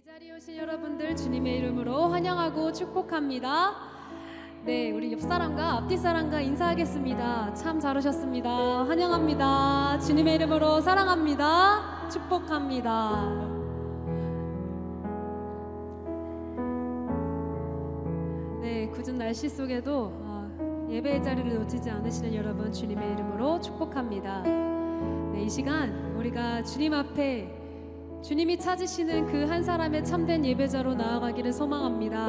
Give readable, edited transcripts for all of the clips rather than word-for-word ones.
이 자리에 오신 여러분들 주님의 이름으로 환영하고 축복합니다. 네, 우리 옆 사람과 앞뒤 사람과 인사하겠습니다. 참 잘 오셨습니다. 환영합니다. 주님의 이름으로 사랑합니다. 축복합니다. 네, 굳은 날씨 속에도 예배의 자리를 놓치지 않으시는 여러분 주님의 이름으로 축복합니다. 네, 이 시간 우리가 주님 앞에 주님이 찾으시는 그 한 사람의 참된 예배자로 나아가기를 소망합니다.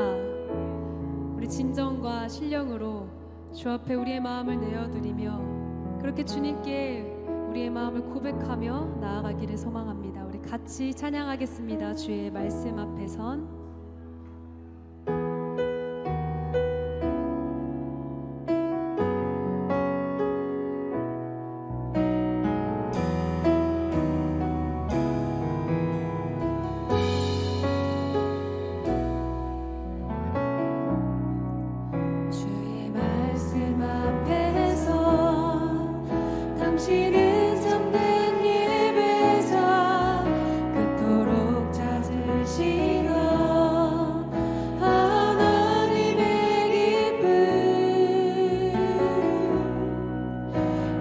우리 진정과 신령으로 주 앞에 우리의 마음을 내어드리며 그렇게 주님께 우리의 마음을 고백하며 나아가기를 소망합니다. 우리 같이 찬양하겠습니다. 주의 말씀 앞에선 당신은 참된 예배자 그토록 찾으시던 하나님의 기쁨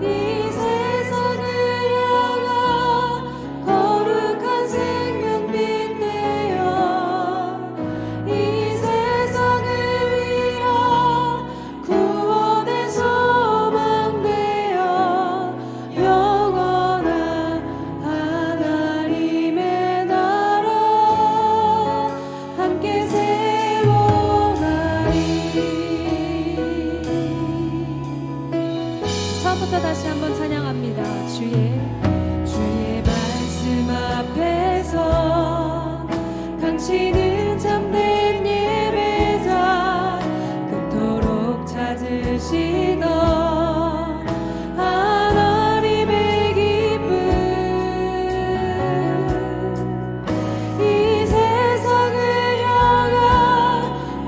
이 세상을 향한 거룩한 생명빛 되어 이 세상을 위한 구원의 소망 되어 영원한 하나님의 나라 함께 세워가리. 처음부터 다시 한번 찬양합니다. 주의 말씀 앞에서 당신은 참된 예배자 그토록 찾으시던 하나님의 기쁨 이 세상을 향한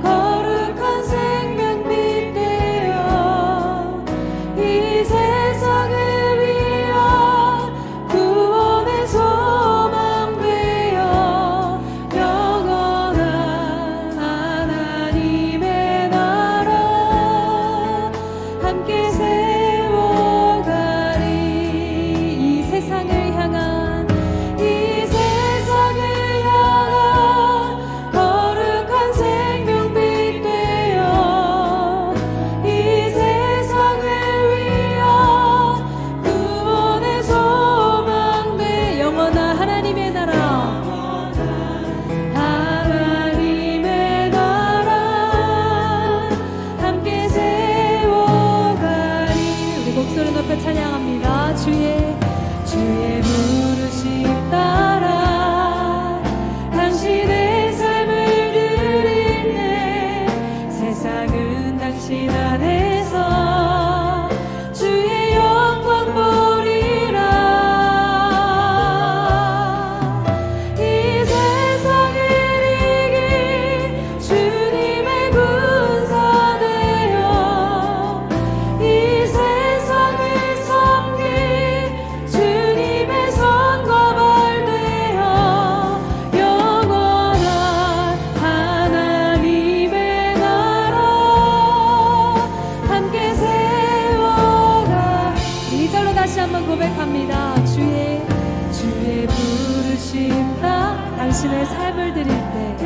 거룩한 생명빛 되어 이 세상을 위한 구원의 소망 되어 영원한 하나님의 나라 함께 세워가리. 이 세상을 향한 거룩한 생명빛 되어 이 세상을 위한 구원의 소망 되 영원한 하나님의 나라 하나님의 나라 함께 세워가리. 우리 목소리 높여 찬양합니다. 주의 부르심 따라 당신의 삶을 누릴 때 세상은 당신 안에서 주의 영광 보리라. 이 세상을 이긴 주님의 군사 되어 이 세상을 섬긴 주님의 선거발 되어 영원한 하나님의 나라 함께 세워가. 2절로 다시 한번 고백합니다. 주의 부르심 따라 당신의 삶을 드릴 때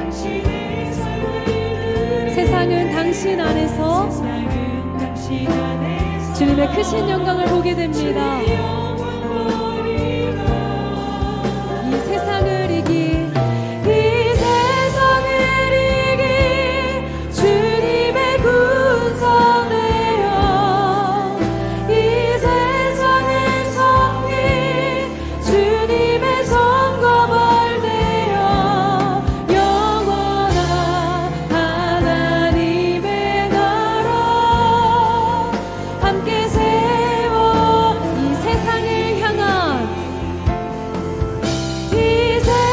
세상은 당신 안에서 주님의 크신 영광을 보게 됩니다. 이 세상을 이긴 주님의 군사 되어 이 세상을 섬긴 주님의 선거발 되어 영원한 하나님의 나라 함께 세워 이 세상을 향한 이 세상을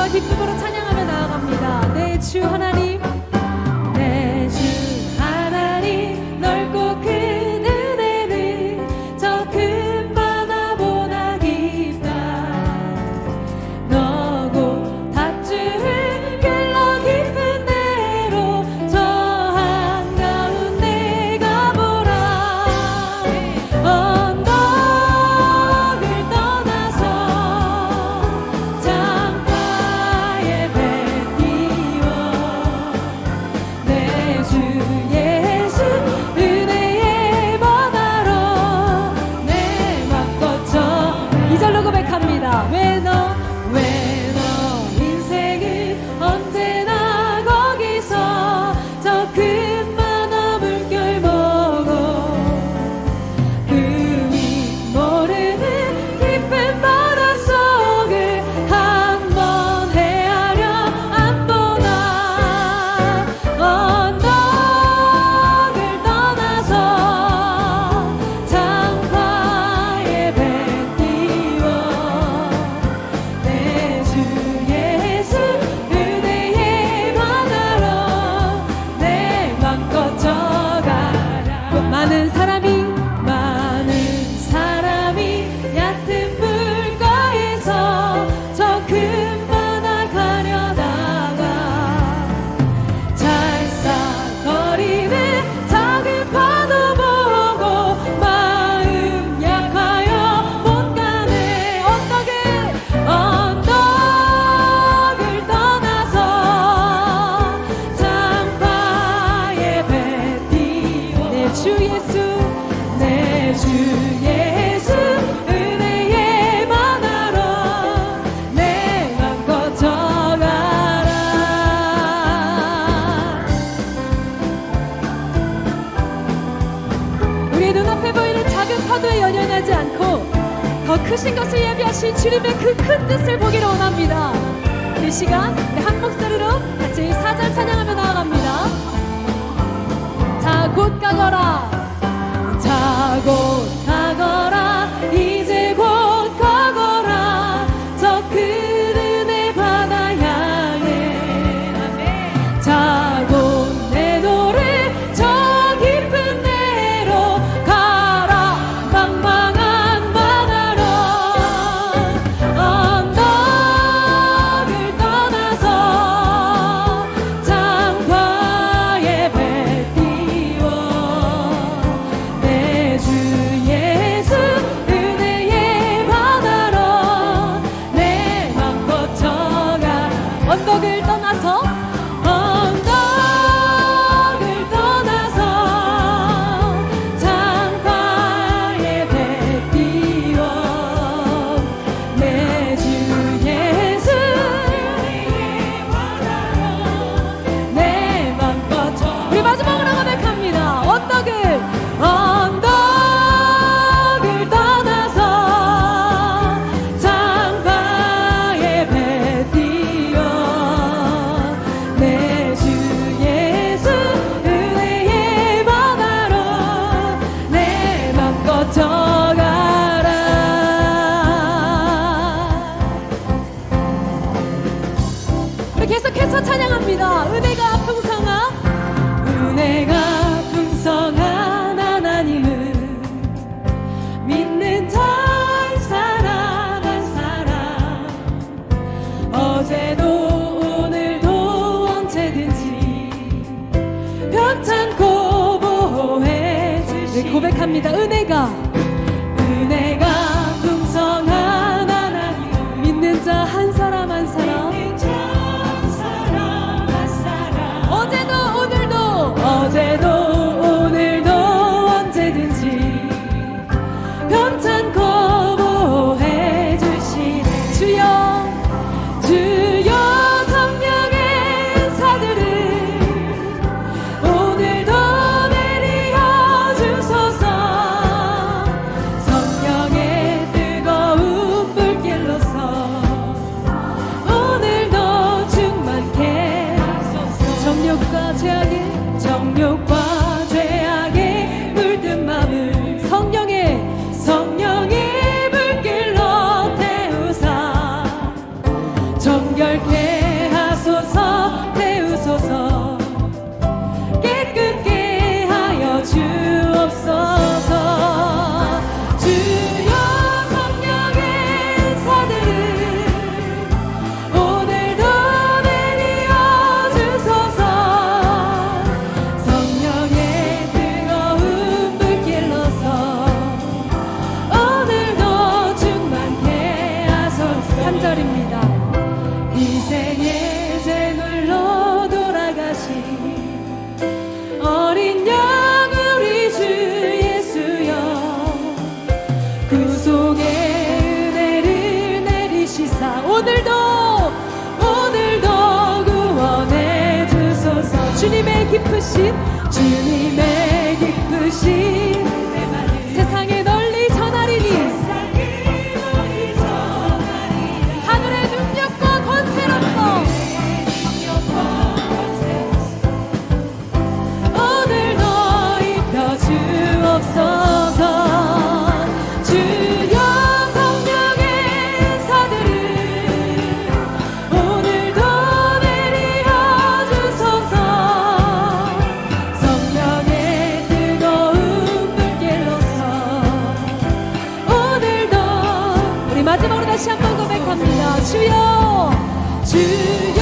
감사와 기쁨으로 찬양하며 나아갑니다. 내 주 하나님, 내 주 하나님, 넓고 큰 은혜는 저 큰 바다보다 깊다. 너고 닷줄 길러 깊은 대로 저 한가운데 가보라. 언덕을 떠나서 장파에 배 띄워 내 주 예수 은혜의 바다로 내 맘 뻗쳐 이절로 고백합니다. 왜 너 인생은 언제나 거기서 저 큰 바다 물결 보고 그 윗 모르는 깊은 바닷속을 한번 헤아려 안 보나. 언덕을 떠나서 장파에 배 띄워 내 주 예수 은혜의 바다로 내 맘껏 져가라. 많은 사람이 얕은 물가에서 저 큰 바다 가려다가 찰싹거리는 작은 파도 보고 마음 약하여 못 가네. 언덕을 떠나서 장파에 배 띄워 내 주 예수 은혜의 바다로 내 맘껏 져가라. 우리의 눈앞에 보이는 작은 파도에 연연하지 않고 더 크신 것을 예비하신 주님의 그 큰 뜻을 보기를 원합니다. 이 시간 우리 한 목소리로 같이 4절 찬양하며 나아갑니다. 자, 곧 가거라. 자, 곧 가거라. 이제 곧 가거라. 저 큰 은혜 바다 향해. 자, 곧 내 노래 저 깊은 데로 가라. 망망한 바다로 언덕을 떠나서 장파에 배 띄워 내 주 예수 은혜의 바다로 내 맘껏 져가. 언덕을 떠나서 장파에 배 띄워 내 주 예수 은혜의 바다로 내 맘껏 져. 우리 마지막으로 고백합니다. 언덕을 떠나서 장파에 배 띄워 내 주 예수 은혜의 바다로 내 맘껏 져가라. 우리 계속해서 찬양합니다. 은혜가 풍성한 하나님은 믿는 자 한 사람 한 사람 어제도 오늘도 언제든지 편찮고 보호해 주시. 고백합니다. 은혜가 풍성한 하나님 믿는 자 한 사람 한 사람 주님의 기쁘신 세상에 널리 전하리니 하늘의 능력과 권세로서 오늘도 입혀 주옵소서. 주여 성령의 사들을 오늘도 내리어 주소서. 성령의 뜨거운 불길로서 오늘도 우리 마지막으로 다시 한번 고백합니다. 주여 주여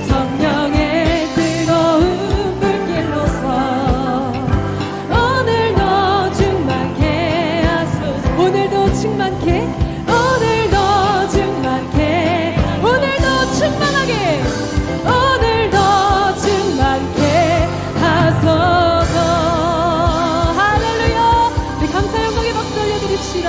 성령의 뜨거운 불길로서 오늘도 충만케 하소서. 오늘도 충만케 오늘도 충만케 오늘도 충만하게 오늘도 충만케 하소서. 할렐루야. 우리 감사 영광의 박수 올려드립시다.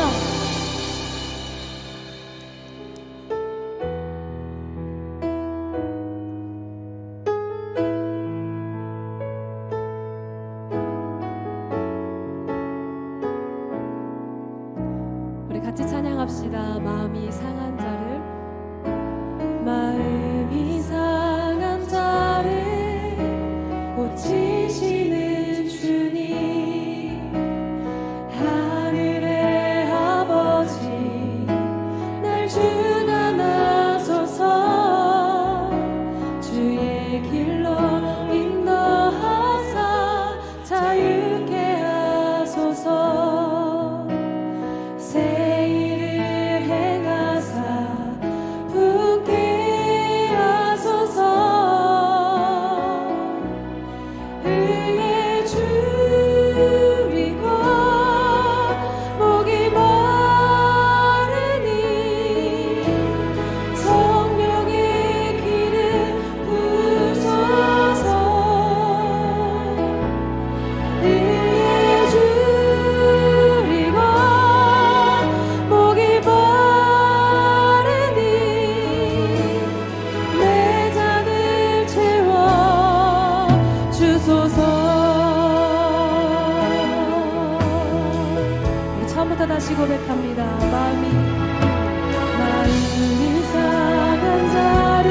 우리 같이 찬양합시다. 마음이 상한 자를 마음이 상한 자를 고치시는 주님 하늘의 아버지 날 주관하소서. 주의 길로 인도하사 자유케 하소서. 새 일을 행하사 붙게 하소서. 의에 줄이고 목이 마르니 성령의 길을 부소서. 의에 줄이고 목이 마르니 내 잔을 채워 주소서. 우리 처음부터 다시 고백합니다. 마음이 상한 자를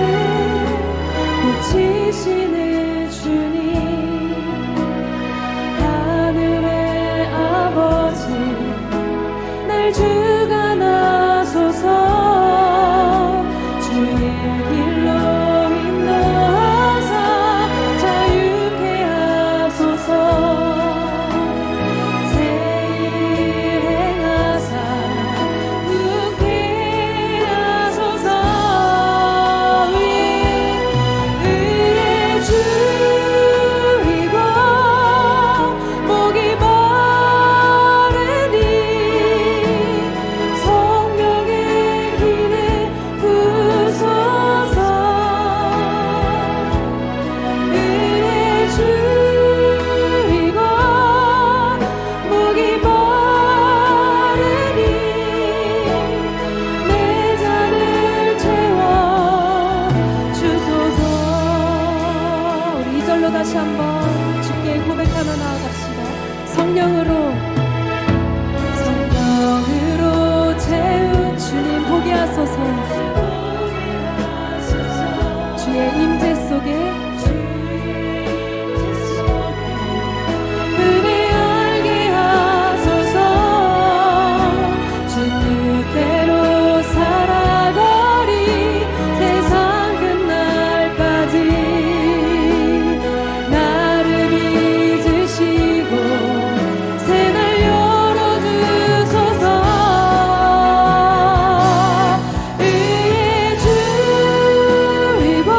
고치시는 주님 하늘의 아버지 날 주관하소서. 주의 길로 인도하사 자유케 하소서. 새 일을 행하사 붙게 하소서. 의에 줄이고 목이 마르니 성령의 길을 부소서. 의에 줄이고 목이 마르니 내 잔을 채워 주소서. 우리 2절로 다시 한번 주께 고백하며 나아갑시다. 성령으로 채운 주님 보게 하소서. 주의 임재 속에 은혜 알게 하소서. 주 뜻대로 살아가리 세상 끝날까지. 나를 잊으시고 새날 열어주소서. 의에 줄이고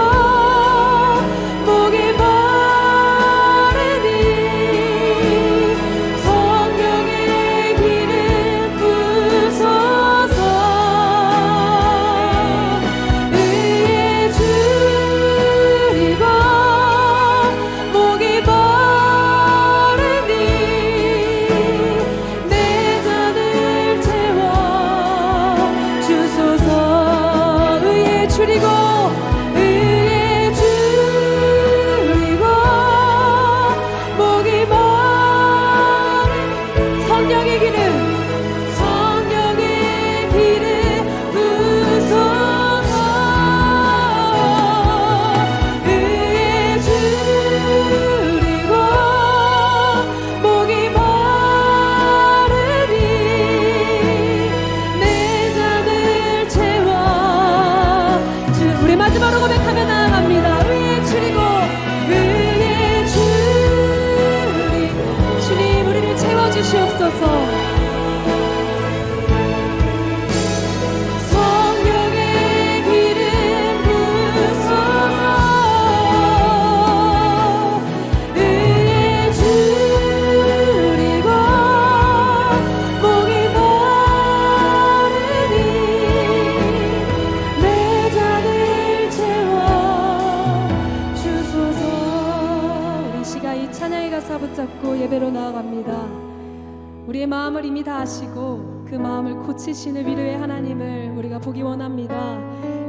찬양의 가사 붙잡고 예배로 나아갑니다. 우리의 마음을 이미 다 아시고 그 마음을 고치시는 위로의 하나님을 우리가 보기 원합니다.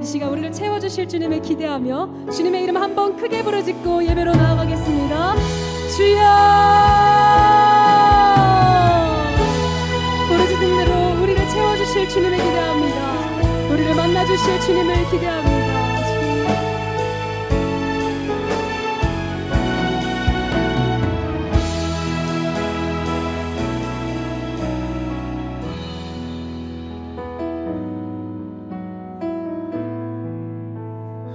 이 시간 우리를 채워주실 주님을 기대하며 주님의 이름 한번 크게 부르짖고 예배로 나아가겠습니다. 주여! 부르짖은 대로 우리를 채워주실 주님을 기대합니다. 우리를 만나주실 주님을 기대합니다.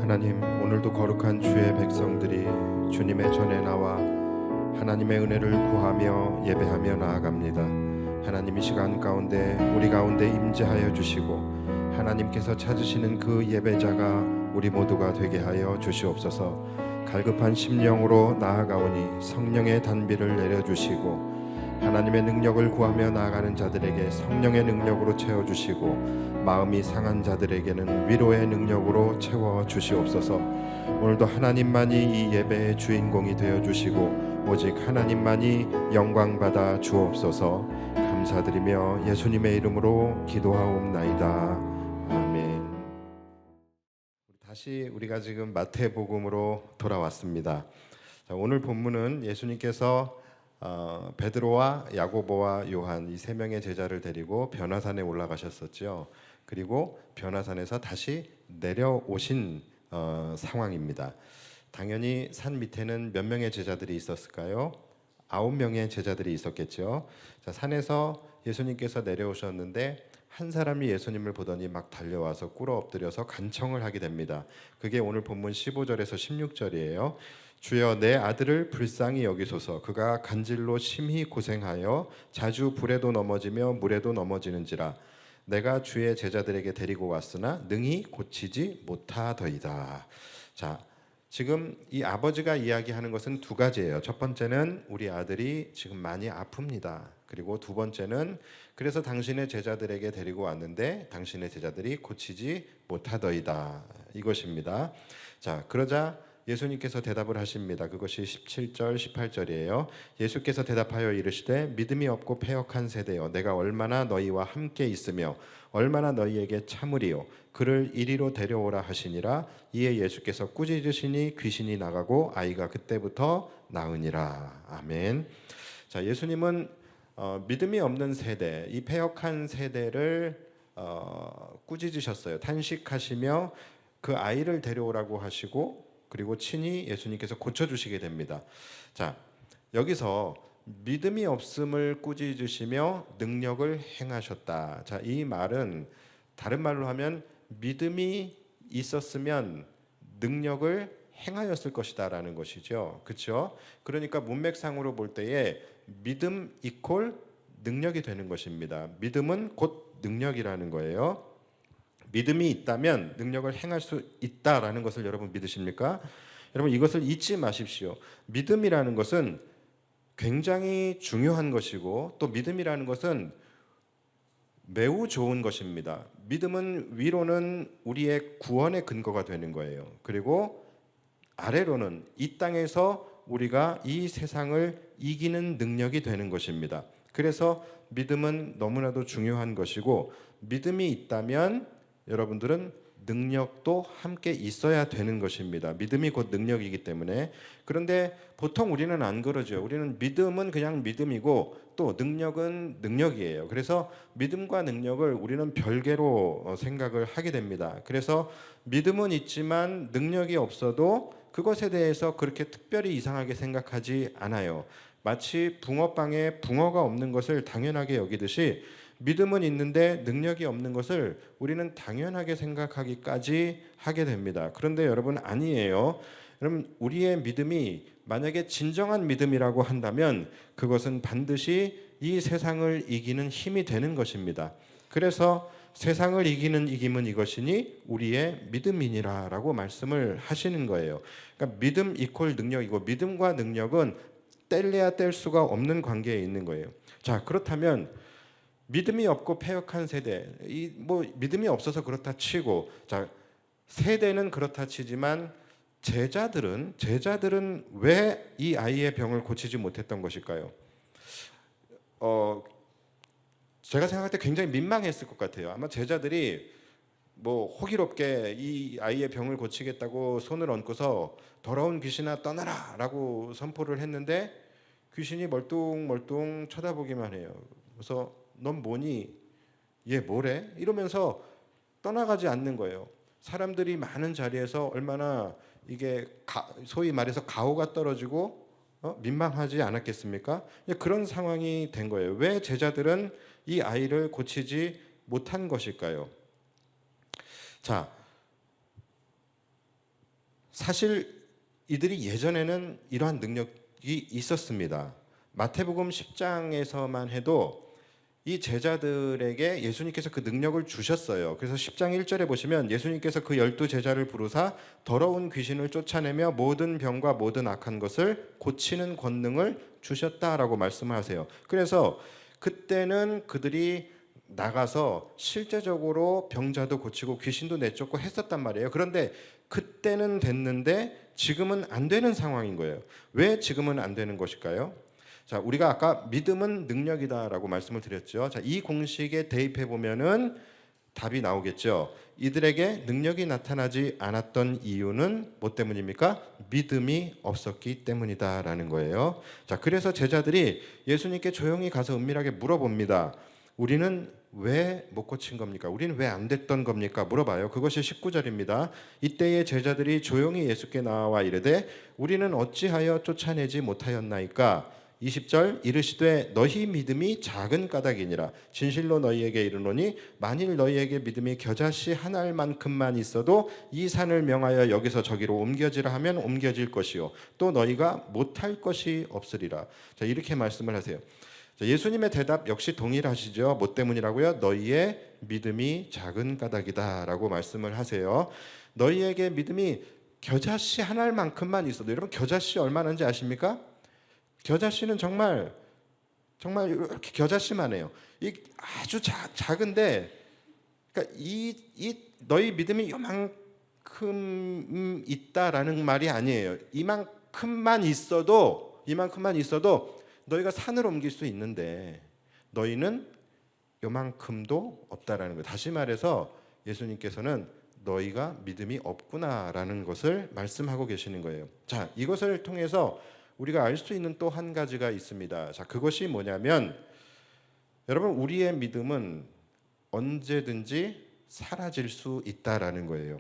하나님, 오늘도 거룩한 주의 백성들이 주님의 전에 나와 하나님의 은혜를 구하며 예배하며 나아갑니다. 하나님, 이 시간 가운데 우리 가운데 임재하여 주시고 하나님께서 찾으시는 그 예배자가 우리 모두가 되게 하여 주시옵소서. 갈급한 심령으로 나아가오니 성령의 단비를 내려주시고 하나님의 능력을 구하며 나아가는 자들에게 성령의 능력으로 채워주시고 마음이 상한 자들에게는 위로의 능력으로 채워주시옵소서. 오늘도 하나님만이 이 예배의 주인공이 되어주시고 오직 하나님만이 영광받아 주옵소서. 감사드리며 예수님의 이름으로 기도하옵나이다. 아멘. 다시 우리가 지금 마태복음으로 돌아왔습니다. 자, 오늘 본문은 예수님께서 베드로와 야고보와 요한 이 세 명의 제자를 데리고 변화산에 올라가셨었죠. 그리고 변화산에서 다시 내려오신 상황입니다. 당연히 산 밑에는 몇 명의 제자들이 있었을까요? 9명의 제자들이 있었겠죠. 자, 산에서 예수님께서 내려오셨는데 한 사람이 예수님을 보더니 막 달려와서 꿇어 엎드려서 간청을 하게 됩니다. 그게 오늘 본문 15절에서 16절이에요. 주여, 내 아들을 불쌍히 여기소서. 그가 간질로 심히 고생하여 자주 불에도 넘어지며 물에도 넘어지는지라. 내가 주의 제자들에게 데리고 왔으나 능히 고치지 못하더이다. 자, 지금 이 아버지가 이야기하는 것은 두 가지예요. 첫 번째는 우리 아들이 지금 많이 아픕니다. 그리고 두 번째는 그래서 당신의 제자들에게 데리고 왔는데 당신의 제자들이 고치지 못하더이다. 이것입니다. 자, 그러자 예수님께서 대답을 하십니다. 그것이 17절 18절이에요. 예수께서 대답하여 이르시되 믿음이 없고 패역한 세대여, 내가 얼마나 너희와 함께 있으며 얼마나 너희에게 참으리요. 그를 이리로 데려오라 하시니라. 이에 예수께서 꾸짖으시니 귀신이 나가고 아이가 그때부터 나으니라. 아멘. 자, 예수님은 믿음이 없는 세대, 이 패역한 세대를 꾸짖으셨어요. 탄식하시며 그 아이를 데려오라고 하시고 그리고 친히 예수님께서 고쳐주시게 됩니다. 자, 여기서 믿음이 없음을 꾸짖으시며 능력을 행하셨다. 자, 이 말은 다른 말로 하면 믿음이 있었으면 능력을 행하였을 것이다 라는 것이죠. 그렇죠? 그러니까 문맥상으로 볼 때에 믿음 이퀄 능력이 되는 것입니다. 믿음은 곧 능력이라는 거예요. 믿음이 있다면 능력을 행할 수 있다라는 것을 여러분 믿으십니까? 여러분, 이것을 잊지 마십시오. 믿음이라는 것은 굉장히 중요한 것이고 또 믿음이라는 것은 매우 좋은 것입니다. 믿음은 위로는 우리의 구원의 근거가 되는 거예요. 그리고 아래로는 이 땅에서 우리가 이 세상을 이기는 능력이 되는 것입니다. 그래서 믿음은 너무나도 중요한 것이고 믿음이 있다면 여러분들은 능력도 함께 있어야 되는 것입니다. 믿음이 곧 능력이기 때문에. 그런데 보통 우리는 안 그러죠. 우리는 믿음은 그냥 믿음이고 또 능력은 능력이에요. 그래서 믿음과 능력을 우리는 별개로 생각을 하게 됩니다. 그래서 믿음은 있지만 능력이 없어도 그것에 대해서 그렇게 특별히 이상하게 생각하지 않아요. 마치 붕어빵에 붕어가 없는 것을 당연하게 여기듯이 믿음은 있는데 능력이 없는 것을 우리는 당연하게 생각하기까지 하게 됩니다. 그런데 여러분, 아니에요. 여러분, 우리의 믿음이 만약에 진정한 믿음이라고 한다면 그것은 반드시 이 세상을 이기는 힘이 되는 것입니다. 그래서 세상을 이기는 이김은 이것이니 우리의 믿음이니라 라고 말씀을 하시는 거예요. 그러니까 믿음 이퀄 능력이고 믿음과 능력은 뗄래야 뗄 수가 없는 관계에 있는 거예요. 자, 그렇다면 믿음이 없고 패역한 세대, 믿음이 없어서 그렇다 치고, 자, 세대는 그렇다 치지만 제자들은 왜 이 아이의 병을 고치지 못했던 것일까요? 제가 생각할 때 굉장히 민망했을 것 같아요. 아마 제자들이 뭐 호기롭게 이 아이의 병을 고치겠다고 손을 얹고서 더러운 귀신아 떠나라라고 선포를 했는데 귀신이 멀뚱멀뚱 쳐다보기만 해요. 그래서 넌 뭐니? 얘 뭐래? 이러면서 떠나가지 않는 거예요. 사람들이 많은 자리에서 얼마나 이게 소위 말해서 가오가 떨어지고 민망하지 않았겠습니까? 그런 상황이 된 거예요. 왜 제자들은 이 아이를 고치지 못한 것일까요? 자, 사실 이들이 예전에는 이러한 능력이 있었습니다. 마태복음 10장에서만 해도 이 제자들에게 예수님께서 그 능력을 주셨어요. 그래서 10장 1절에 보시면 예수님께서 그 12제자를 부르사 더러운 귀신을 쫓아내며 모든 병과 모든 악한 것을 고치는 권능을 주셨다라고 말씀을 하세요. 그래서 그때는 그들이 나가서 실제적으로 병자도 고치고 귀신도 내쫓고 했었단 말이에요. 그런데 그때는 됐는데 지금은 안 되는 상황인 거예요. 왜 지금은 안 되는 것일까요? 자, 우리가 아까 믿음은 능력이다라고 말씀을 드렸죠. 자, 이 공식에 대입해 보면은 답이 나오겠죠. 이들에게 능력이 나타나지 않았던 이유는 뭐 때문입니까? 믿음이 없었기 때문이다라는 거예요. 자, 그래서 제자들이 예수님께 조용히 가서 은밀하게 물어봅니다. 우리는 왜 못 고친 겁니까? 우리는 왜 안 됐던 겁니까? 물어봐요. 그것이 19절입니다. 이때에 제자들이 조용히 예수께 나와 이르되 우리는 어찌하여 쫓아내지 못하였나이까? 20절 이르시되 너희 믿음이 작은 까닭이니라. 진실로 너희에게 이르노니 만일 너희에게 믿음이 겨자씨 한 알만큼만 있어도 이 산을 명하여 여기서 저기로 옮겨지라 하면 옮겨질 것이요 또 너희가 못할 것이 없으리라. 자, 이렇게 말씀을 하세요. 자, 예수님의 대답 역시 동일하시죠. 뭐 때문이라고요? 너희의 믿음이 작은 까닭이다라고 말씀을 하세요. 너희에게 믿음이 겨자씨 한 알만큼만 있어도, 여러분 겨자씨 얼마나인지 아십니까? 겨자씨는 정말 이렇게 겨자씨만 해요. 이 아주 작은데, 그러니까 이 너희 믿음이 이만큼 있다라는 말이 아니에요. 이만큼만 있어도 너희가 산을 옮길 수 있는데 너희는 요만큼도 없다라는 거예요. 다시 말해서 예수님께서는 너희가 믿음이 없구나라는 것을 말씀하고 계시는 거예요. 자, 이것을 통해서 우리가 알 수 있는 또 한 가지가 있습니다. 자, 그것이 뭐냐면 여러분, 우리의 믿음은 언제든지 사라질 수 있다라는 거예요.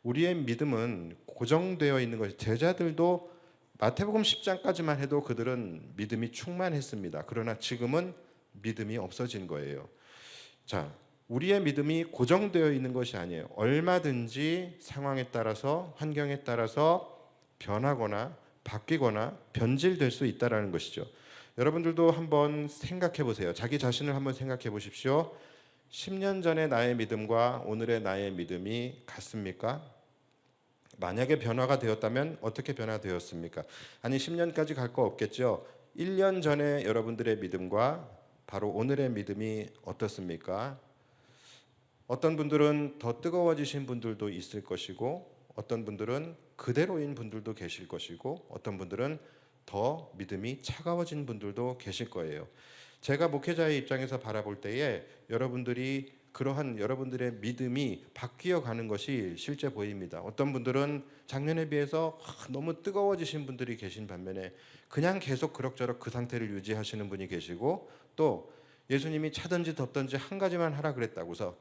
우리의 믿음은 고정되어 있는 것이, 제자들도 마태복음 10장까지만 해도 그들은 믿음이 충만했습니다. 그러나 지금은 믿음이 없어진 거예요. 자, 우리의 믿음이 고정되어 있는 것이 아니에요. 얼마든지 상황에 따라서, 환경에 따라서 변하거나 바뀌거나 변질될 수 있다라는 것이죠. 여러분들도 한번 생각해 보세요. 자기 자신을 한번 생각해 보십시오. 10년 전의 나의 믿음과 오늘의 나의 믿음이 같습니까? 만약에 변화가 되었다면 어떻게 변화되었습니까? 아니 10년까지 갈 거 없겠죠. 1년 전에 여러분들의 믿음과 바로 오늘의 믿음이 어떻습니까? 어떤 분들은 더 뜨거워지신 분들도 있을 것이고, 어떤 분들은 그대로인 분들도 계실 것이고, 어떤 분들은 더 믿음이 차가워진 분들도 계실 거예요. 제가 목회자의 입장에서 바라볼 때에 여러분들이 그러한 여러분들의 믿음이 바뀌어 가는 것이 실제 보입니다. 어떤 분들은 작년에 비해서 너무 뜨거워지신 분들이 계신 반면에 그냥 계속 그럭저럭 그 상태를 유지하시는 분이 계시고, 또 예수님이 차든지 덥든지 한 가지만 하라 그랬다고서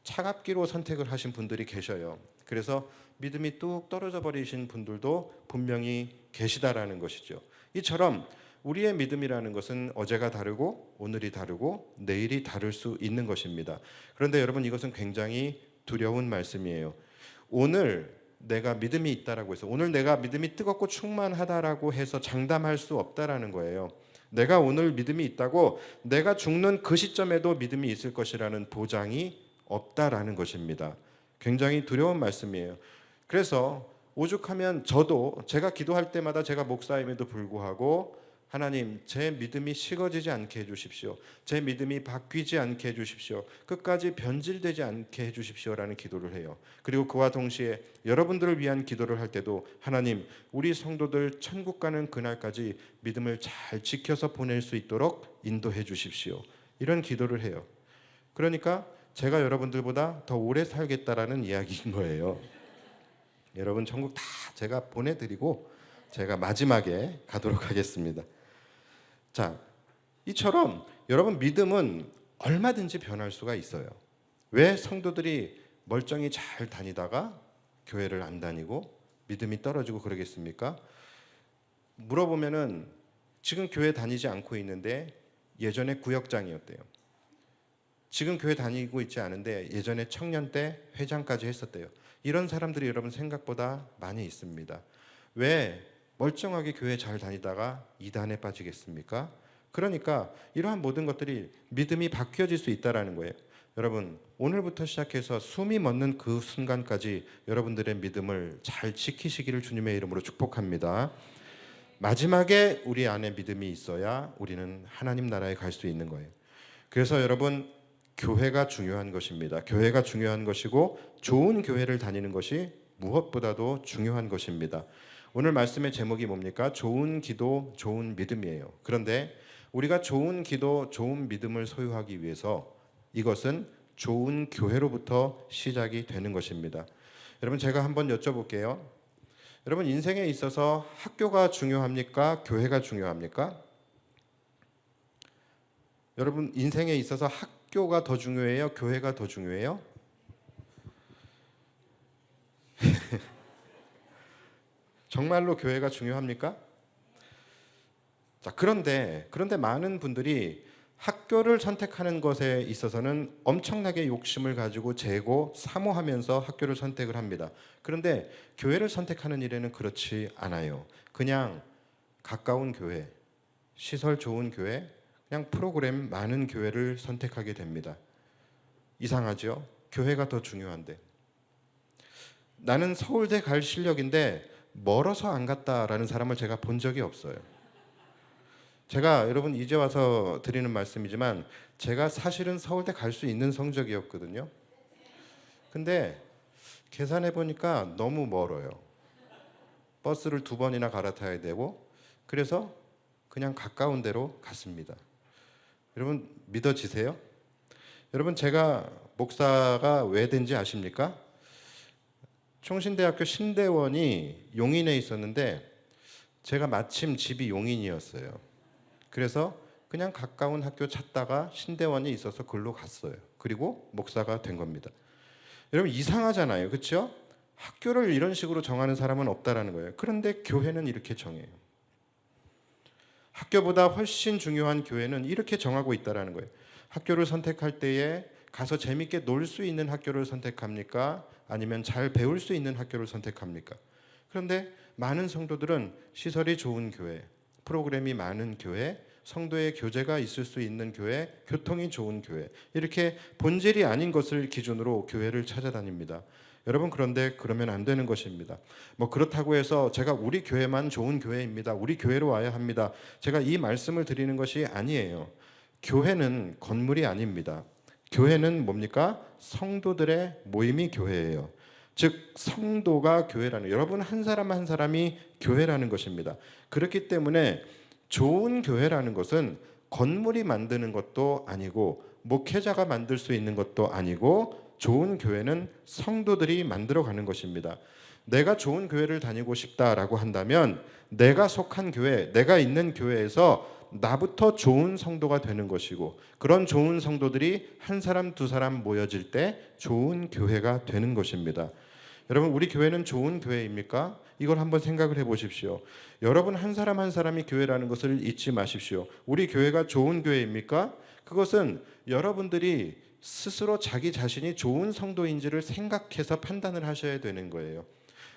차갑기로 선택을 하신 분들이 계셔요. 그래서 믿음이 뚝 떨어져 버리신 분들도 분명히 계시다라는 것이죠. 이처럼 우리의 믿음이라는 것은 어제가 다르고 오늘이 다르고 내일이 다를 수 있는 것입니다. 그런데 여러분, 이것은 굉장히 두려운 말씀이에요. 오늘 내가 믿음이 있다라고 해서, 오늘 내가 믿음이 뜨겁고 충만하다라고 해서 장담할 수 없다라는 거예요. 내가 오늘 믿음이 있다고 내가 죽는 그 시점에도 믿음이 있을 것이라는 보장이 없다라는 것입니다. 굉장히 두려운 말씀이에요. 그래서 오죽하면 저도 제가 기도할 때마다, 제가 목사임에도 불구하고 하나님, 제 믿음이 식어지지 않게 해주십시오. 제 믿음이 바뀌지 않게 해주십시오. 끝까지 변질되지 않게 해주십시오라는 기도를 해요. 그리고 그와 동시에 여러분들을 위한 기도를 할 때도 하나님, 우리 성도들 천국 가는 그날까지 믿음을 잘 지켜서 보낼 수 있도록 인도해 주십시오. 이런 기도를 해요. 그러니까 제가 여러분들보다 더 오래 살겠다라는 이야기인 거예요. 여러분 천국 다 제가 보내드리고 제가 마지막에 가도록 하겠습니다. 자, 이처럼 여러분 믿음은 얼마든지 변할 수가 있어요. 왜 성도들이 멀쩡히 잘 다니다가 교회를 안 다니고 믿음이 떨어지고 그러겠습니까? 물어보면은 지금 교회 다니지 않고 있는데 예전에 구역장이었대요. 지금 교회 다니고 있지 않은데 예전에 청년 때 회장까지 했었대요. 이런 사람들이 여러분 생각보다 많이 있습니다. 왜 멀쩡하게 교회 잘 다니다가 이단에 빠지겠습니까? 그러니까 이러한 모든 것들이 믿음이 바뀌어질 수 있다라는 거예요. 여러분 오늘부터 시작해서 숨이 멎는 그 순간까지 여러분들의 믿음을 잘 지키시기를 주님의 이름으로 축복합니다. 마지막에 우리 안에 믿음이 있어야 우리는 하나님 나라에 갈 수 있는 거예요. 그래서 여러분 교회가 중요한 것입니다. 교회가 중요한 것이고 좋은 교회를 다니는 것이 무엇보다도 중요한 것입니다. 오늘 말씀의 제목이 뭡니까? 좋은 기도, 좋은 믿음이에요. 그런데 우리가 좋은 기도, 좋은 믿음을 소유하기 위해서 이것은 좋은 교회로부터 시작이 되는 것입니다. 여러분 제가 한번 여쭤볼게요. 여러분 인생에 있어서 학교가 중요합니까? 교회가 중요합니까? 여러분 인생에 있어서 학교가 더 중요해요? 교회가 더 중요해요? 정말로 교회가 중요합니까? 자, 그런데 많은 분들이 학교를 선택하는 것에 있어서는 엄청나게 욕심을 가지고 재고 사모하면서 학교를 선택을 합니다. 그런데 교회를 선택하는 일에는 그렇지 않아요. 그냥 가까운 교회, 시설 좋은 교회, 그냥 프로그램 많은 교회를 선택하게 됩니다. 이상하죠? 교회가 더 중요한데. 나는 서울대 갈 실력인데 멀어서 안 갔다라는 사람을 제가 본 적이 없어요. 제가 여러분 이제 와서 드리는 말씀이지만 제가 사실은 서울대 갈 수 있는 성적이었거든요. 근데 계산해 보니까 너무 멀어요. 버스를 2번이나 갈아타야 되고 그래서 그냥 가까운 데로 갔습니다. 여러분 믿어지세요? 여러분 제가 목사가 왜 된지 아십니까? 총신대학교 신대원이 용인에 있었는데 제가 마침 집이 용인이었어요. 그래서 그냥 가까운 학교 찾다가 신대원이 있어서 글로 갔어요. 그리고 목사가 된 겁니다. 여러분 이상하잖아요. 그렇죠? 학교를 이런 식으로 정하는 사람은 없다라는 거예요. 그런데 교회는 이렇게 정해요. 학교보다 훨씬 중요한 교회는 이렇게 정하고 있다라는 거예요. 학교를 선택할 때에 가서 재밌게 놀 수 있는 학교를 선택합니까? 아니면 잘 배울 수 있는 학교를 선택합니까? 그런데 많은 성도들은 시설이 좋은 교회, 프로그램이 많은 교회, 성도의 교제가 있을 수 있는 교회, 교통이 좋은 교회, 이렇게 본질이 아닌 것을 기준으로 교회를 찾아다닙니다. 여러분 그런데 그러면 안 되는 것입니다. 뭐 그렇다고 해서 제가 우리 교회만 좋은 교회입니다. 우리 교회로 와야 합니다. 제가 이 말씀을 드리는 것이 아니에요. 교회는 건물이 아닙니다. 교회는 뭡니까? 성도들의 모임이 교회예요. 즉 성도가 교회라는, 여러분 한 사람 한 사람이 교회라는 것입니다. 그렇기 때문에 좋은 교회라는 것은 건물이 만드는 것도 아니고 목회자가 만들 수 있는 것도 아니고 좋은 교회는 성도들이 만들어가는 것입니다. 내가 좋은 교회를 다니고 싶다라고 한다면 내가 속한 교회, 내가 있는 교회에서 나부터 좋은 성도가 되는 것이고 그런 좋은 성도들이 한 사람 두 사람 모여질 때 좋은 교회가 되는 것입니다. 여러분 우리 교회는 좋은 교회입니까? 이걸 한번 생각을 해보십시오. 여러분 한 사람 한 사람이 교회라는 것을 잊지 마십시오. 우리 교회가 좋은 교회입니까? 그것은 여러분들이 스스로 자기 자신이 좋은 성도인지를 생각해서 판단을 하셔야 되는 거예요.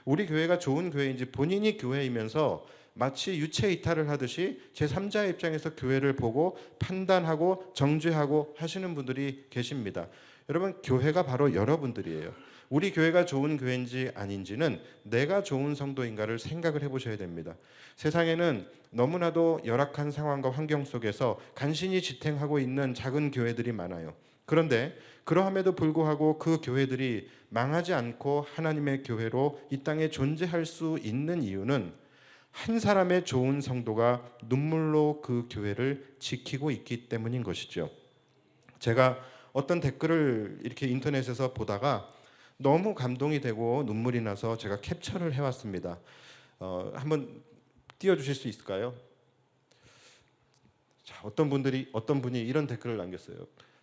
우리 교회가 좋은 교회인지 본인이 교회이면서 마치 유체 이탈을 하듯이 제3자의 입장에서 교회를 보고 판단하고 정죄하고 하시는 분들이 계십니다. 여러분 교회가 바로 여러분들이에요. 우리 교회가 좋은 교회인지 아닌지는 내가 좋은 성도인가를 생각을 해보셔야 됩니다. 세상에는 너무나도 열악한 상황과 환경 속에서 간신히 지탱하고 있는 작은 교회들이 많아요. 그런데 그러함에도 불구하고 그 교회들이 망하지 않고 하나님의 교회로 이 땅에 존재할 수 있는 이유는 한 사람의 좋은 성도가 눈물로 그 교회를 지키고 있기 때문인 것이죠. 제가 어떤 댓글을 이렇게 인터넷에서 보다가 너무 감동이 되고 눈물이 나서 제가 캡처를 해왔습니다. 한번 띄워주실 수 있을까요? 자, 어떤 분이 이런 댓글을 남겼어요.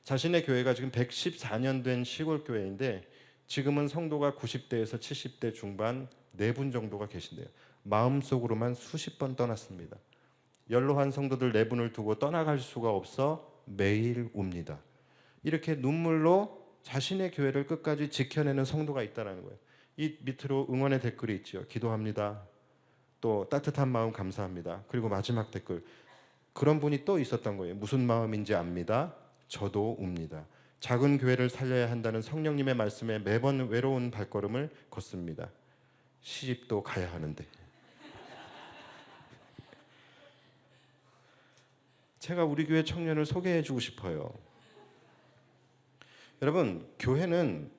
자신의 교회가 지금 114년 된 시골 교회인데 지금은 성도가 90대에서 70대 중반 4분 정도가 계신데요. 마음속으로만 수십 번 떠났습니다. 연로한 성도들 4분을 두고 떠나갈 수가 없어 매일 웁니다. 이렇게 눈물로 자신의 교회를 끝까지 지켜내는 성도가 있다는 거예요. 이 밑으로 응원의 댓글이 있죠. 기도합니다. 또 따뜻한 마음 감사합니다. 그리고 마지막 댓글, 그런 분이 또 있었던 거예요. 무슨 마음인지 압니다. 저도 웁니다. 작은 교회를 살려야 한다는 성령님의 말씀에 매번 외로운 발걸음을 걷습니다. 시집도 가야 하는데. 제가 우리 교회 청년을 소개해주고 싶어요. 여러분, 교회는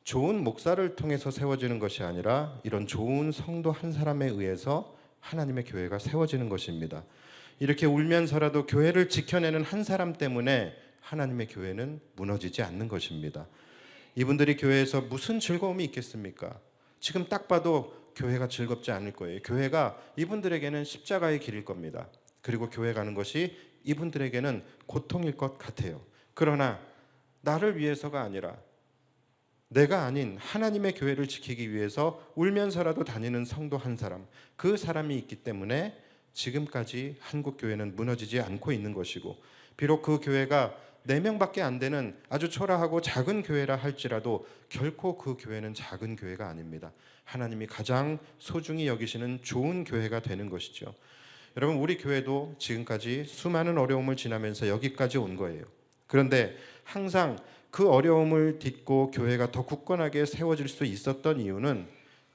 좋은 목사를 통해서 세워지는 것이 아니라 이런 좋은 성도 한 사람에 의해서 하나님의 교회가 세워지는 것입니다. 이렇게 울면서라도 교회를 지켜내는 한 사람 때문에 하나님의 교회는 무너지지 않는 것입니다. 이분들이 교회에서 무슨 즐거움이 있겠습니까? 지금 딱 봐도 교회가 즐겁지 않을 거예요. 교회가 이분들에게는 십자가의 길일 겁니다. 그리고 교회 가는 것이 이분들에게는 고통일 것 같아요. 그러나 나를 위해서가 아니라 내가 아닌 하나님의 교회를 지키기 위해서 울면서라도 다니는 성도 한 사람, 그 사람이 있기 때문에 지금까지 한국 교회는 무너지지 않고 있는 것이고, 비록 그 교회가 4명밖에 안 되는 아주 초라하고 작은 교회라 할지라도 결코 그 교회는 작은 교회가 아닙니다. 하나님이 가장 소중히 여기시는 좋은 교회가 되는 것이죠. 여러분, 우리 교회도 지금까지 수많은 어려움을 지나면서 여기까지 온 거예요. 그런데 항상 그 어려움을 딛고 교회가 더 굳건하게 세워질 수 있었던 이유는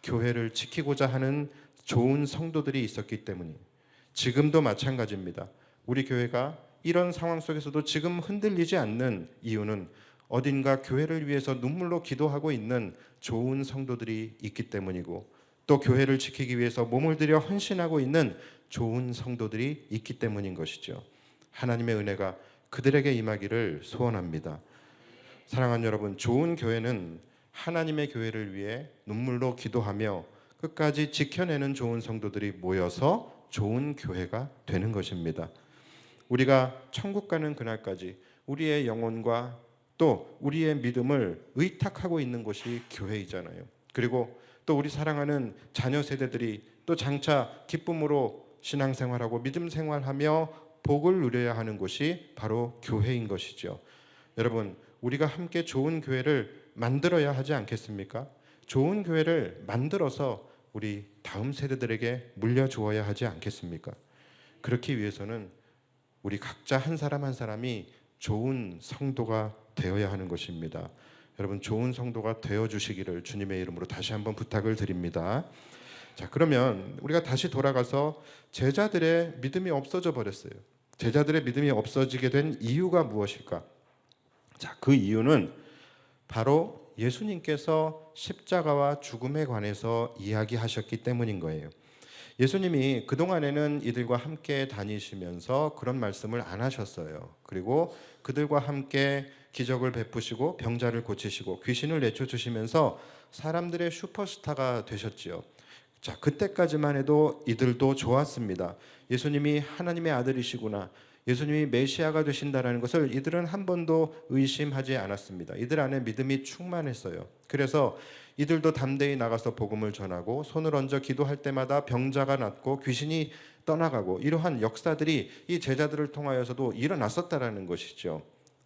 교회를 지키고자 하는 좋은 성도들이 있었기 때문이에요. 지금도 마찬가지입니다. 우리 교회가 이런 상황 속에서도 지금 흔들리지 않는 이유는 어딘가 교회를 위해서 눈물로 기도하고 있는 좋은 성도들이 있기 때문이고, 또 교회를 지키기 위해서 몸을 들여 헌신하고 있는 좋은 성도들이 있기 때문인 것이죠. 하나님의 은혜가 그들에게 임하기를 소원합니다. 사랑하는 여러분, 좋은 교회는 하나님의 교회를 위해 눈물로 기도하며 끝까지 지켜내는 좋은 성도들이 모여서 좋은 교회가 되는 것입니다. 우리가 천국 가는 그날까지 우리의 영혼과 또 우리의 믿음을 의탁하고 있는 곳이 교회이잖아요. 그리고 또 우리 사랑하는 자녀 세대들이 또 장차 기쁨으로 신앙생활하고 믿음 생활하며 복을 누려야 하는 곳이 바로 교회인 것이죠. 여러분, 우리가 함께 좋은 교회를 만들어야 하지 않겠습니까? 좋은 교회를 만들어서 우리 다음 세대들에게 물려주어야 하지 않겠습니까? 그렇기 위해서는 우리 각자 한 사람 한 사람이 좋은 성도가 되어야 하는 것입니다. 여러분, 좋은 성도가 되어주시기를 주님의 이름으로 다시 한번 부탁을 드립니다. 자, 그러면 우리가 다시 돌아가서 제자들의 믿음이 없어져 버렸어요. 제자들의 믿음이 없어지게 된 이유가 무엇일까? 자, 그 이유는 바로 예수님께서 십자가와 죽음에 관해서 이야기하셨기 때문인 거예요. 예수님이 그동안에는 이들과 함께 다니시면서 그런 말씀을 안 하셨어요. 그리고 그들과 함께 기적을 베푸시고 병자를 고치시고 귀신을 내쫓으시면서 사람들의 슈퍼스타가 되셨지요. 자, 그때까지만 해도 이들도 좋았습니다. 예수님이 하나님의 아들이시구나, 예수님이 메시아가 되신다라는 것을 이들은 한 번도 의심하지 않았습니다. 이들 안에 믿음이 충만했어요. 그래서 이들도 담대히 나가서 복음을 전하고 손을 얹어 기도할 때마다 병자가 낫고 귀신이 떠나가고, 이러한 역사들이 이 제자들을 통하여서도 일어났었다라는 것이죠.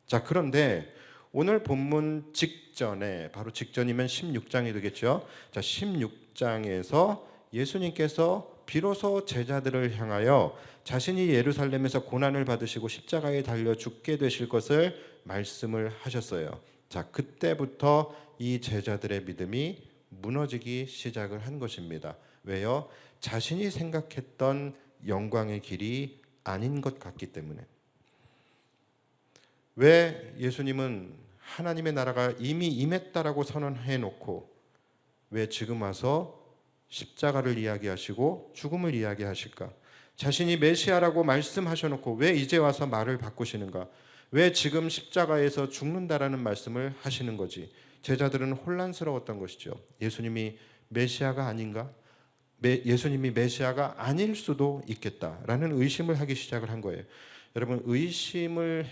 자, 그런데 오늘 본문 직전에, 바로 직전이면 16장이 되겠죠. 자, 16장에서 예수님께서 비로소 제자들을 향하여 자신이 예루살렘에서 고난을 받으시고 십자가에 달려 죽게 되실 것을 말씀을 하셨어요. 자, 그때부터 이 제자들의 믿음이 무너지기 시작을 한 것입니다. 왜요? 자신이 생각했던 영광의 길이 아닌 것 같기 때문에. 왜 예수님은 하나님의 나라가 이미 임했다라고 선언해 놓고 왜 지금 와서 십자가를 이야기하시고 죽음을 이야기하실까? 자신이 메시아라고 말씀하셔 놓고 왜 이제 와서 말을 바꾸시는가? 왜 지금 십자가에서 죽는다라는 말씀을 하시는 거지? 제자들은 혼란스러웠던 것이죠. 예수님이 메시아가 아닌가? 예수님이 메시아가 아닐 수도 있겠다라는 의심을 하기 시작을 한 거예요. 여러분, 의심을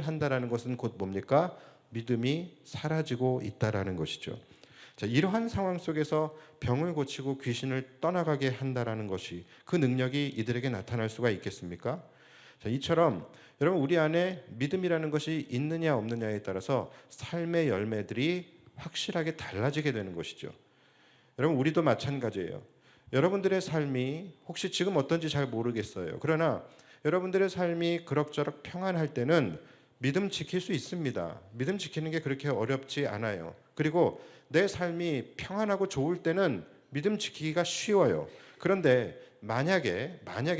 한다라는 것은 곧 뭡니까? 믿음이 사라지고 있다라는 것이죠. 자, 이러한 상황 속에서 병을 고치고 귀신을 떠나가게 한다라는 것이 그 능력이 이들에게 나타날 수가 있겠습니까? 자, 이처럼 여러분, 우리 안에 믿음이라는 것이 있느냐 없느냐에 따라서 삶의 열매들이 확실하게 달라지게 되는 것이죠. 여러분, 우리도 마찬가지예요. 여러분들의 삶이 혹시 지금 어떤지 잘 모르겠어요. 그러나 여러분들의 삶이 그럭저럭 평안할 때는 믿음 지킬 수 있습니다. 믿음 지키는 게 그렇게 어렵지 않아요. 그리고 내 삶이 평안하고 좋을 때는 믿음 지키기가 쉬워요. 그런데 만약에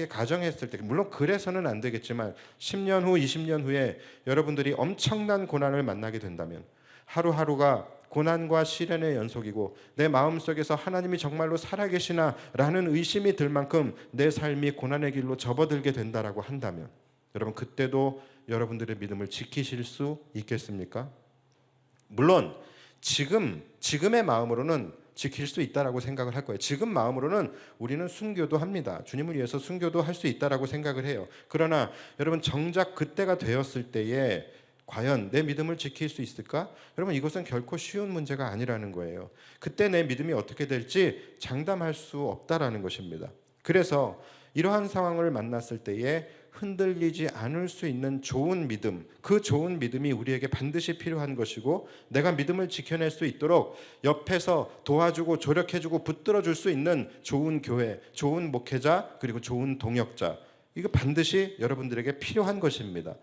가정했을 때, 물론 그래서는 안 되겠지만 10년 후, 20년 후에 여러분들이 엄청난 고난을 만나게 된다면, 하루하루가 고난과 시련의 연속이고 내 마음속에서 하나님이 정말로 살아계시나 라는 의심이 들 만큼 내 삶이 고난의 길로 접어들게 된다라고 한다면, 여러분, 그때도 여러분들의 믿음을 지키실 수 있겠습니까? 물론 지금의 마음으로는 지킬 수 있다라고 생각을 할 거예요. 지금 마음으로는 우리는 순교도 합니다. 주님을 위해서 순교도 할 수 있다라고 생각을 해요. 그러나 여러분, 정작 그때가 되었을 때에 과연 내 믿음을 지킬 수 있을까? 여러분, 이것은 결코 쉬운 문제가 아니라는 거예요. 그때 내 믿음이 어떻게 될지 장담할 수 없다라는 것입니다. 그래서 이러한 상황을 만났을 때에 흔들리지 않을 수 있는 좋은 믿음, 그 좋은 믿음이 우리에게 반드시 필요한 것이고, 내가 믿음을 지켜낼 수 있도록 옆에서 도와주고 조력해주고 붙들어줄 수 있는 좋은 교회, 좋은 목회자, 그리고 좋은 동역자, 이거 반드시 여러분들에게 필요한 것입니다.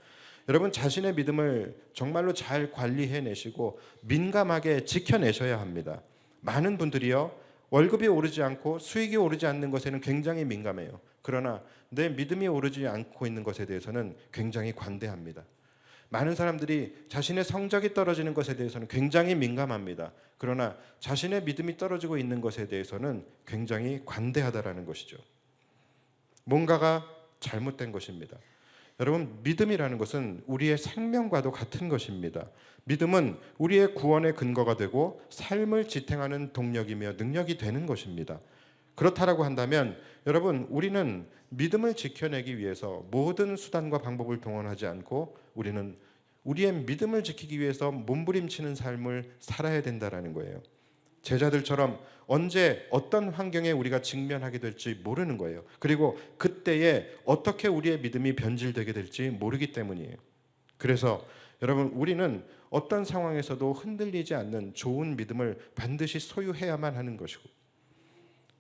여러분, 자신의 믿음을 정말로 잘 관리해내시고 민감하게 지켜내셔야 합니다. 많은 분들이요, 월급이 오르지 않고 수익이 오르지 않는 것에는 굉장히 민감해요. 그러나 내 믿음이 오르지 않고 있는 것에 대해서는 굉장히 관대합니다. 많은 사람들이 자신의 성적이 떨어지는 것에 대해서는 굉장히 민감합니다. 그러나 자신의 믿음이 떨어지고 있는 것에 대해서는 굉장히 관대하다라는 것이죠. 뭔가가 잘못된 것입니다. 여러분, 믿음이라는 것은 우리의 생명과도 같은 것입니다. 믿음은 우리의 구원의 근거가 되고 삶을 지탱하는 동력이며 능력이 되는 것입니다. 그렇다라고 한다면 여러분, 우리는 믿음을 지켜내기 위해서 모든 수단과 방법을 동원하지 않고 우리는 우리의 믿음을 지키기 위해서 몸부림치는 삶을 살아야 된다라는 거예요. 제자들처럼 언제 어떤 환경에 우리가 직면하게 될지 모르는 거예요. 그리고 그때에 어떻게 우리의 믿음이 변질되게 될지 모르기 때문이에요. 그래서 여러분, 우리는 어떤 상황에서도 흔들리지 않는 좋은 믿음을 반드시 소유해야만 하는 것이고,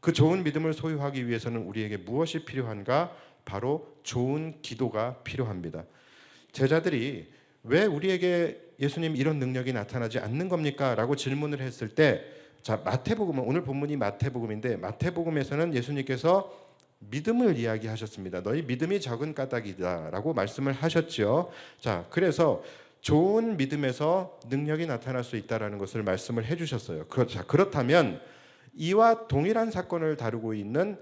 그 좋은 믿음을 소유하기 위해서는 우리에게 무엇이 필요한가? 바로 좋은 기도가 필요합니다. 제자들이 왜 우리에게 예수님 이런 능력이 나타나지 않는 겁니까? 라고 질문을 했을 때, 자, 마태복음은, 오늘 본문이 마태복음인데 마태복음에서는 예수님께서 믿음을 이야기하셨습니다. 너희 믿음이 적은 까닭이다 라고 말씀을 하셨죠. 자, 그래서 좋은 믿음에서 능력이 나타날 수 있다는 것을 말씀을 해주셨어요. 그렇다면 이와 동일한 사건을 다루고 있는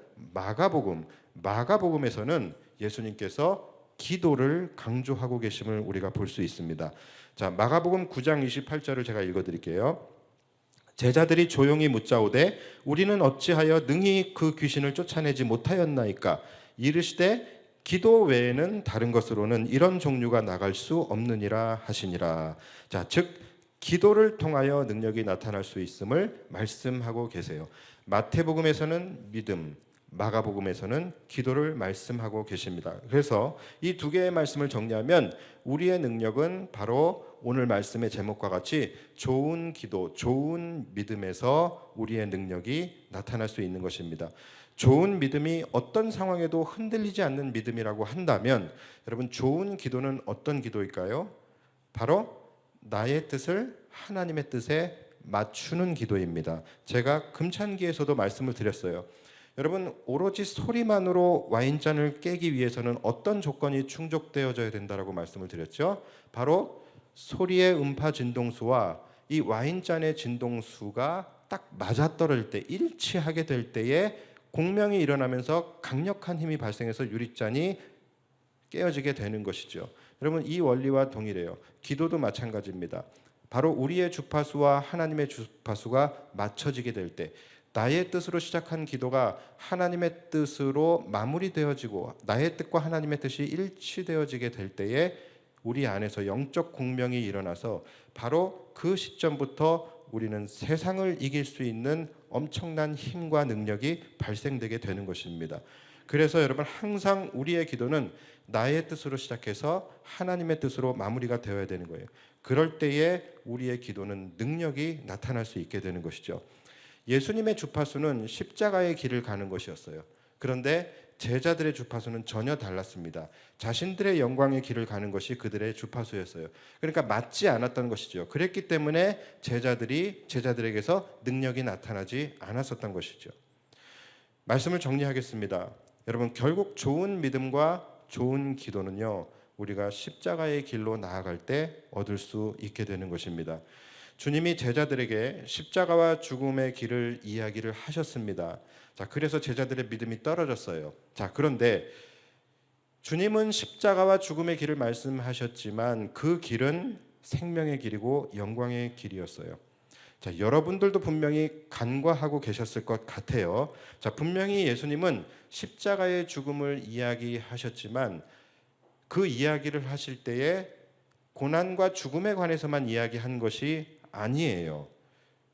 마가복음에서는 예수님께서 기도를 강조하고 계심을 우리가 볼 수 있습니다. 자, 마가복음 9장 28절을 제가 읽어드릴게요. 제자들이 조용히 묻자오되 우리는 어찌하여 능히 그 귀신을 쫓아내지 못하였나이까? 이르시되 기도 외에는 다른 것으로는 이런 종류가 나갈 수 없느니라 하시니라. 자, 즉 기도를 통하여 능력이 나타날 수 있음을 말씀하고 계세요. 마태복음에서는 믿음, 마가복음에서는 기도를 말씀하고 계십니다. 그래서 이 두 개의 말씀을 정리하면 우리의 능력은 바로 오늘 말씀의 제목과 같이 좋은 기도, 좋은 믿음에서 우리의 능력이 나타날 수 있는 것입니다. 좋은 믿음이 어떤 상황에도 흔들리지 않는 믿음이라고 한다면 여러분, 좋은 기도는 어떤 기도일까요? 바로 나의 뜻을 하나님의 뜻에 맞추는 기도입니다. 제가 금찬기에서도 말씀을 드렸어요. 여러분, 오로지 소리만으로 와인잔을 깨기 위해서는 어떤 조건이 충족되어져야 된다라고 말씀을 드렸죠. 바로 소리의 음파 진동수와 이 와인잔의 진동수가 딱 맞아떨어질 때, 일치하게 될 때에 공명이 일어나면서 강력한 힘이 발생해서 유리잔이 깨어지게 되는 것이죠. 여러분, 이 원리와 동일해요. 기도도 마찬가지입니다. 바로 우리의 주파수와 하나님의 주파수가 맞춰지게 될 때, 나의 뜻으로 시작한 기도가 하나님의 뜻으로 마무리되어지고 나의 뜻과 하나님의 뜻이 일치되어지게 될 때에 우리 안에서 영적 공명이 일어나서 바로 그 시점부터 우리는 세상을 이길 수 있는 엄청난 힘과 능력이 발생되게 되는 것입니다. 그래서 여러분, 항상 우리의 기도는 나의 뜻으로 시작해서 하나님의 뜻으로 마무리가 되어야 되는 거예요. 그럴 때에 우리의 기도는 능력이 나타날 수 있게 되는 것이죠. 예수님의 주파수는 십자가의 길을 가는 것이었어요. 그런데 제자들의 주파수는 전혀 달랐습니다. 자신들의 영광의 길을 가는 것이 그들의 주파수였어요. 그러니까 맞지 않았던 것이죠. 그랬기 때문에 제자들에게서 능력이 나타나지 않았었던 것이죠. 말씀을 정리하겠습니다. 여러분, 결국 좋은 믿음과 좋은 기도는요, 우리가 십자가의 길로 나아갈 때 얻을 수 있게 되는 것입니다. 주님이 제자들에게 십자가와 죽음의 길을 이야기를 하셨습니다. 자, 그래서 제자들의 믿음이 떨어졌어요. 자, 그런데 주님은 십자가와 죽음의 길을 말씀하셨지만 그 길은 생명의 길이고 영광의 길이었어요. 자, 여러분들도 분명히 간과하고 계셨을 것 같아요. 자, 분명히 예수님은 십자가의 죽음을 이야기하셨지만 그 이야기를 하실 때에 고난과 죽음에 관해서만 이야기한 것이 아니에요.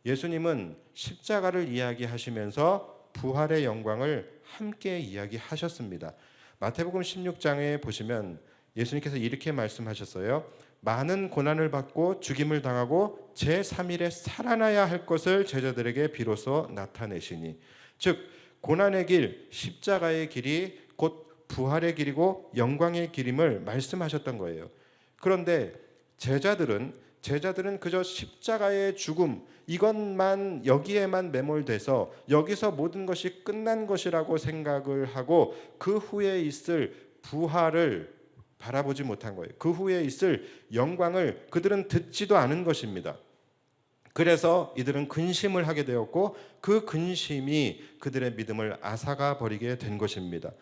예수님은 십자가를 이야기하시면서 부활의 영광을 함께 이야기하셨습니다. 마태복음 16장에 보시면 예수님께서 이렇게 말씀하셨어요. 많은 고난을 받고 죽임을 당하고 제3일에 살아나야 할 것을 제자들에게 비로소 나타내시니, 즉 고난의 길, 십자가의 길이 곧 부활의 길이고 영광의 길임을 말씀하셨던 거예요. 그런데 제자들은 그저 십자가의 죽음, 이것만, 여기에만 매몰돼서 여기서 모든 것이 끝난 것이라고 생각을 하고 그 후에 있을 부활을 바라보지 못한 거예요. 그 후에 있을 영광을 그들은 듣지도 않은 것입니다. 그래서 이들은 근심을 하게 되었고 그 근심이 그들의 믿음을 앗아가 버리게 된 것입니다.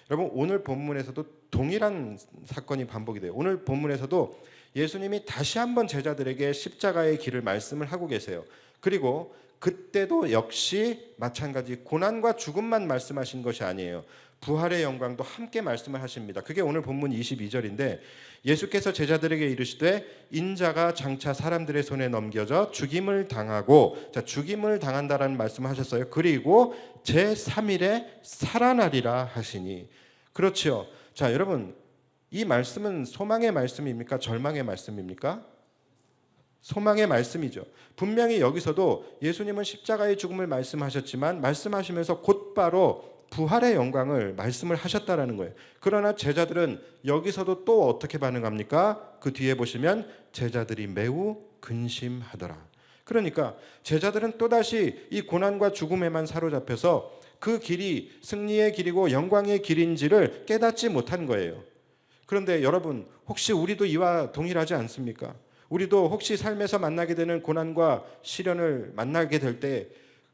여러분, 오늘 본문에서도 동일한 사건이 반복이 돼요. 오늘 본문에서도 예수님이 다시 한번 제자들에게 십자가의 길을 말씀을 하고 계세요. 그리고 그때도 역시 마찬가지 고난과 죽음만 말씀하신 것이 아니에요. 부활의 영광도 함께 말씀을 하십니다. 그게 오늘 본문 22절인데 예수께서 제자들에게 이르시되 인자가 장차 사람들의 손에 넘겨져 죽임을 당하고, 자, 죽임을 당한다라는 말씀을 하셨어요. 그리고 제3일에 살아나리라 하시니. 그렇죠. 자, 여러분, 이 말씀은 소망의 말씀입니까? 절망의 말씀입니까? 소망의 말씀이죠. 분명히 여기서도 예수님은 십자가의 죽음을 말씀하셨지만 말씀하시면서 곧바로 부활의 영광을 말씀을 하셨다라는 거예요. 그러나 제자들은 여기서도 또 어떻게 반응합니까? 그 뒤에 보시면 제자들이 매우 근심하더라. 그러니까 제자들은 또다시 이 고난과 죽음에만 사로잡혀서 그 길이 승리의 길이고 영광의 길인지를 깨닫지 못한 거예요. 그런데 여러분, 혹시 우리도 이와 동일하지 않습니까? 우리도 혹시 삶에서 만나게 되는 고난과 시련을 만나게 될 때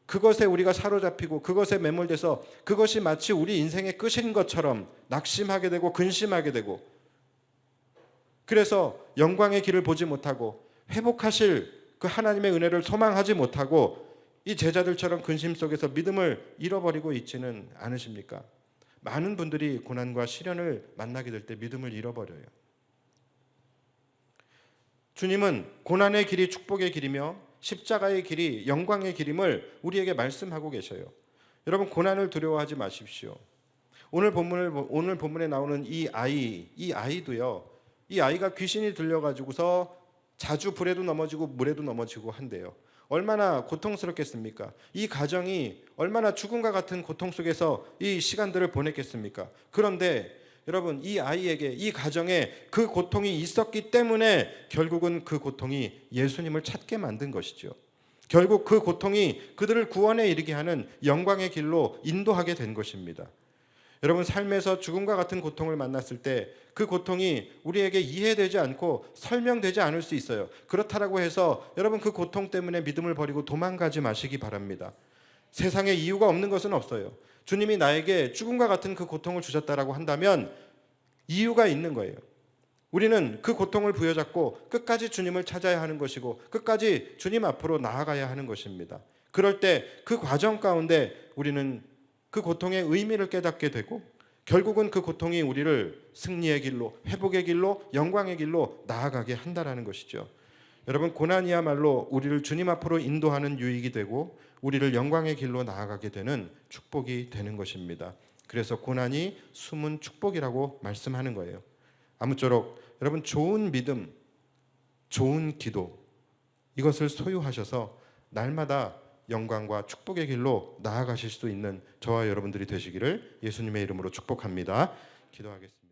그것에 우리가 사로잡히고 그것에 매몰돼서 그것이 마치 우리 인생의 끝인 것처럼 낙심하게 되고 근심하게 되고, 그래서 영광의 길을 보지 못하고 회복하실 그 하나님의 은혜를 소망하지 못하고 이 제자들처럼 근심 속에서 믿음을 잃어버리고 있지는 않으십니까? 많은 분들이 고난과 시련을 만나게 될 때 믿음을 잃어버려요. 주님은 고난의 길이 축복의 길이며 십자가의 길이 영광의 길임을 우리에게 말씀하고 계셔요. 여러분, 고난을 두려워하지 마십시오. 오늘 본문에 나오는 이 아이도요. 이 아이가 귀신이 들려가지고서 자주 불에도 넘어지고 물에도 넘어지고 한대요. 얼마나 고통스럽겠습니까? 이 가정이 얼마나 죽음과 같은 고통 속에서 이 시간들을 보냈겠습니까? 그런데 여러분, 이 아이에게, 이 가정에 그 고통이 있었기 때문에 결국은 그 고통이 예수님을 찾게 만든 것이죠. 결국 그 고통이 그들을 구원에 이르게 하는 영광의 길로 인도하게 된 것입니다. 여러분, 삶에서 죽음과 같은 고통을 만났을 때 그 고통이 우리에게 이해되지 않고 설명되지 않을 수 있어요. 그렇다라고 해서 여러분, 그 고통 때문에 믿음을 버리고 도망가지 마시기 바랍니다. 세상에 이유가 없는 것은 없어요. 주님이 나에게 죽음과 같은 그 고통을 주셨다라고 한다면 이유가 있는 거예요. 우리는 그 고통을 부여잡고 끝까지 주님을 찾아야 하는 것이고 끝까지 주님 앞으로 나아가야 하는 것입니다. 그럴 때 그 과정 가운데 우리는 그 고통의 의미를 깨닫게 되고 결국은 그 고통이 우리를 승리의 길로, 회복의 길로, 영광의 길로 나아가게 한다라는 것이죠. 여러분, 고난이야말로 우리를 주님 앞으로 인도하는 유익이 되고 우리를 영광의 길로 나아가게 되는 축복이 되는 것입니다. 그래서 고난이 숨은 축복이라고 말씀하는 거예요. 아무쪼록 여러분, 좋은 믿음, 좋은 기도, 이것을 소유하셔서 날마다 영광과 축복의 길로 나아가실 수 있는 저와 여러분들이 되시기를 예수님의 이름으로 축복합니다. 기도하겠습니다.